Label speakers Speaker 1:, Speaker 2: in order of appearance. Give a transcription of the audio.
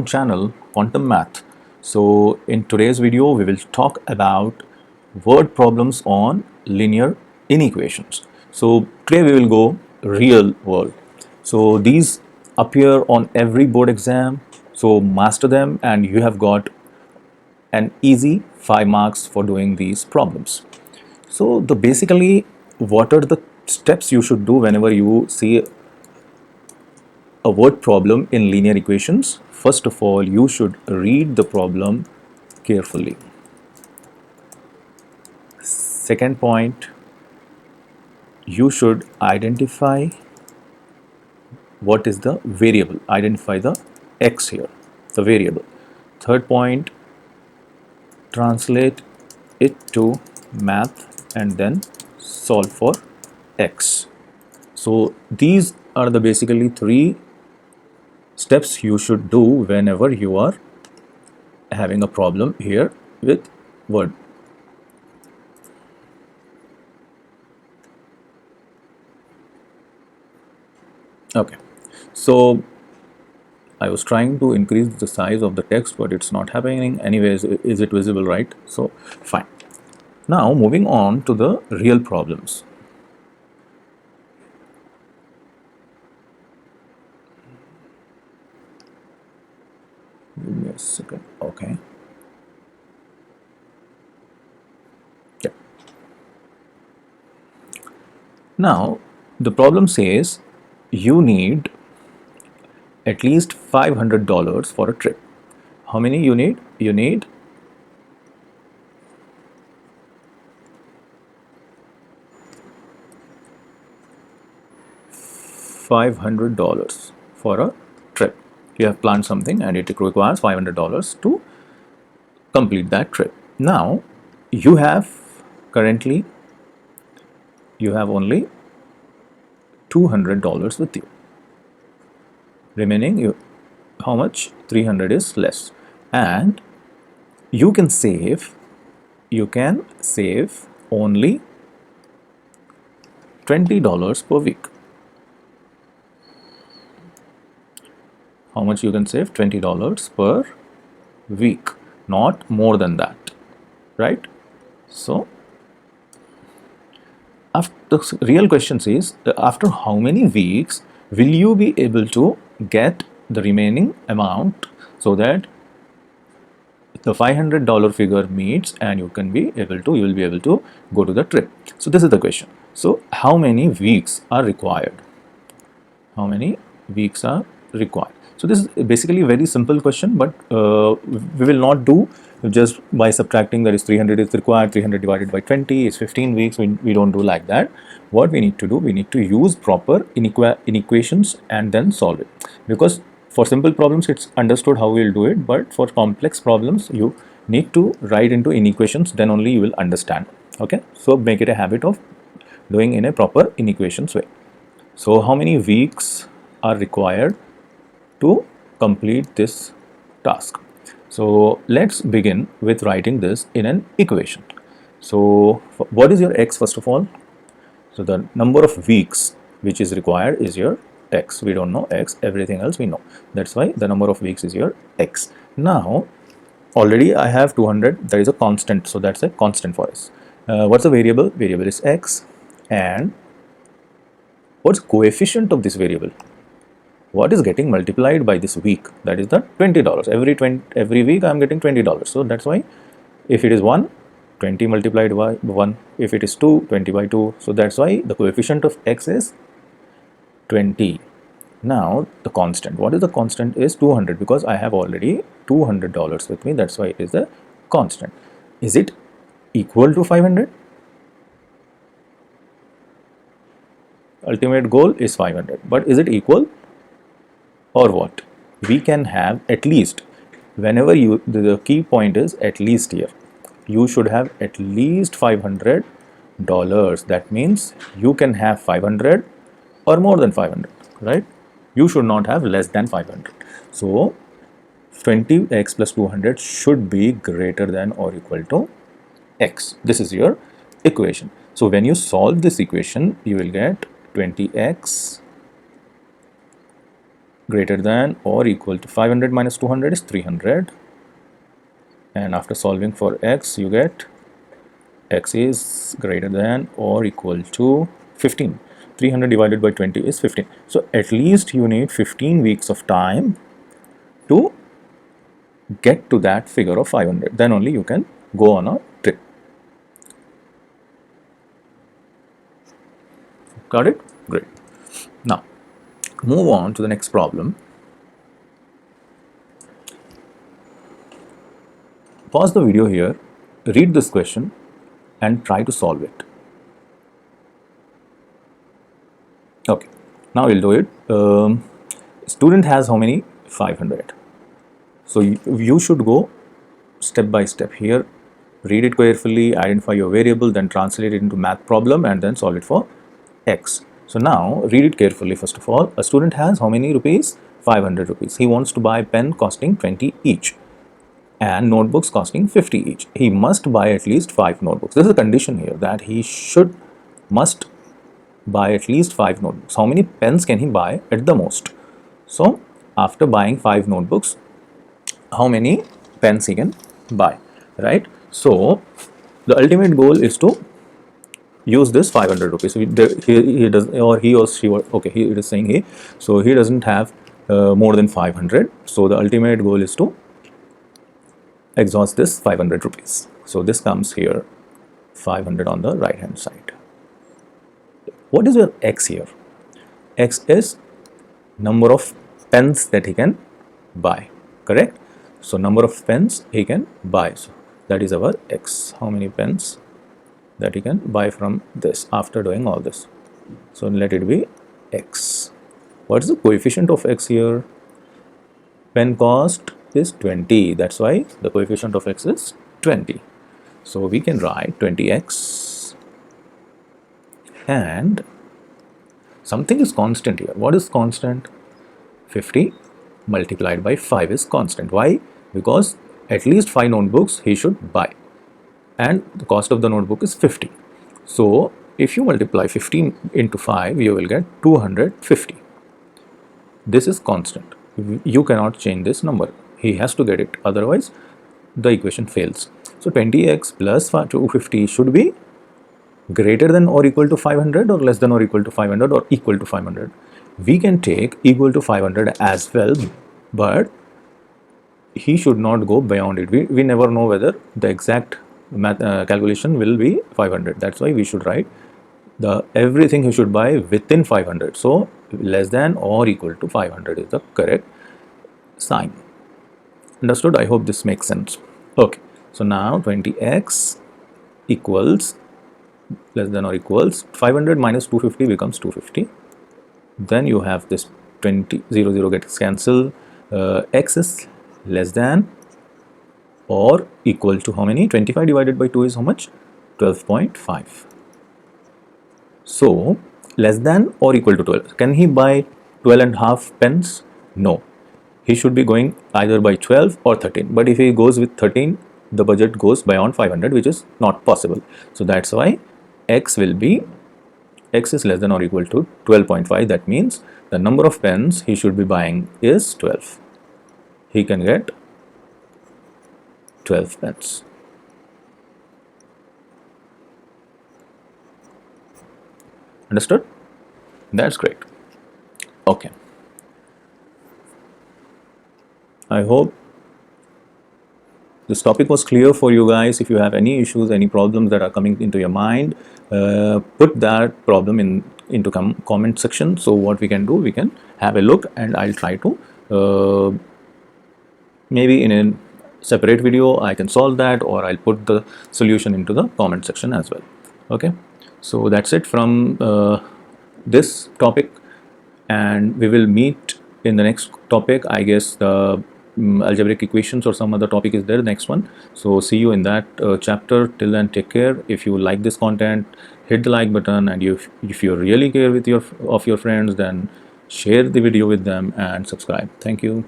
Speaker 1: channel Quantum Math. So in today's video we will talk about word problems on linear inequations. So today we will go real world. So these appear on every board exam, so master them and you have got an easy 5 marks for doing these problems. So basically what are the steps you should do whenever you see a word problem in linear equations? First of all, you should read the problem carefully. Second point, you should identify what is the variable. Identify the x here, the variable. Third point, translate it to math and then solve for x. So these are the basically 3 steps you should do whenever you are having a problem here with word. Okay, so I was trying to increase the size of the text, but it's not happening. Anyways, is it visible, right? So fine. Now moving on to the real problems. Give me a second. Okay. Yeah. Now the problem says you need at least $500 for a trip. How many you need? You need $500 for a trip. You have planned something and it requires $500 to complete that trip. Now you have currently you have only $200 with you. Remaining how much? 300 is less, and you can save only $20 per week. How much you can save? $20 per week, not more than that, right? So after the real question is, after how many weeks will you be able to get the remaining amount so that the $500 figure meets and you will be able to go to the trip. So this is the question. So how many weeks are required? How many weeks are required? So this is basically a very simple question, but we will not do just by subtracting. That is 300 is required, 300 divided by 20 is 15 weeks. We don't do like that. What we need to do, we need to use proper inequations and then solve it, because for simple problems it's understood how we'll do it, but for complex problems you need to write into inequations, then only you will understand. Okay, so make it a habit of doing in a proper inequations way. So how many weeks are required to complete this task? So let's begin with writing this in an equation. So what is your x first of all? So the number of weeks which is required is your x. We don't know x, everything else we know. That's why the number of weeks is your x. Now already I have 200, that is a constant, so that's a constant for us. What's the variable? Variable is x, and what's coefficient of this variable? What is getting multiplied by this week? That is the $20. Every week I am getting $20. So that's why if it is 1, 20 multiplied by 1. If it is 2, 20 by 2. So that's why the coefficient of x is 20. Now the constant. What is the constant? Is 200, because I have already $200 with me. That's why it is the constant. Is it equal to 500? Ultimate goal is 500, but is it equal or what? We can have at least, whenever you, the key point is at least here, you should have at least $500. That means you can have 500 or more than 500, right? You should not have less than 500. So 20x plus 200 should be greater than or equal to x. This is your equation. So when you solve this equation, you will get 20x greater than or equal to 500 minus 200 is 300, and after solving for x you get x is greater than or equal to 15. 300 divided by 20 is 15. So at least you need 15 weeks of time to get to that figure of 500. Then only you can go on a trip. Got it? Great. Now move on to the next problem. Pause the video here, read this question and try to solve it. Okay, now we'll do it. Student has how many? 500. So you should go step by step here. Read it carefully, identify your variable, then translate it into math problem and then solve it for x. So now read it carefully. First of all, a student has how many rupees? 500 rupees. He wants to buy pen costing 20 each and notebooks costing 50 each. He must buy at least 5 notebooks. There is a condition here that he must buy at least 5 notebooks. How many pens can he buy at the most? So after buying 5 notebooks, how many pens he can buy, right? So the ultimate goal is to use this 500 rupees. He does, or he or she, okay, it is saying he, so he doesn't have more than 500. So the ultimate goal is to exhaust this 500 rupees. So this comes here, 500 on the right hand side. What is your x here? X is number of pens that he can buy, correct? So number of pens he can buy. So that is our x. How many pens that he can buy from this after doing all this? So let it be x. What is the coefficient of x here? Pen cost is 20. That's why the coefficient of x is 20. So we can write 20x, and something is constant here. What is constant? 50 multiplied by 5 is constant. Why? Because at least 5 notebooks he should buy, and the cost of the notebook is 50. So if you multiply 50 into 5, you will get 250. This is constant. You cannot change this number. He has to get it, otherwise the equation fails. So 20x plus 250 should be greater than or equal to 500, or less than or equal to 500, or equal to 500. We can take equal to 500 as well, but he should not go beyond it. We never know whether the exact math calculation will be 500. That's why we should write everything he should buy within 500. So less than or equal to 500 is the correct sign. Understood? I hope this makes sense. Okay, so now 20x equals less than or equals 500 minus 250 becomes 250. Then you have this 20, 0 gets cancelled. X is less than or equal to how many? 25 divided by 2 is how much? 12.5. So less than or equal to 12. Can he buy 12 and a half pens? No. He should be going either by 12 or 13. But if he goes with 13, the budget goes beyond 500, which is not possible. So that's why x is less than or equal to 12.5. That means the number of pens he should be buying is 12. He can get 12 pens. Understood? That's great. Okay. I hope this topic was clear for you guys. If you have any issues, any problems that are coming into your mind, put that problem into comment section. So what we can do, we can have a look, and I'll try to maybe in a separate video I can solve that, or I'll put the solution into the comment section as well. Okay, so that's it from this topic, and we will meet in the next topic. I guess the algebraic equations or some other topic is there, the next one. So see you in that chapter. Till then, take care. If you like this content, hit the like button, and if you really care with your friends, then share the video with them and subscribe. Thank you.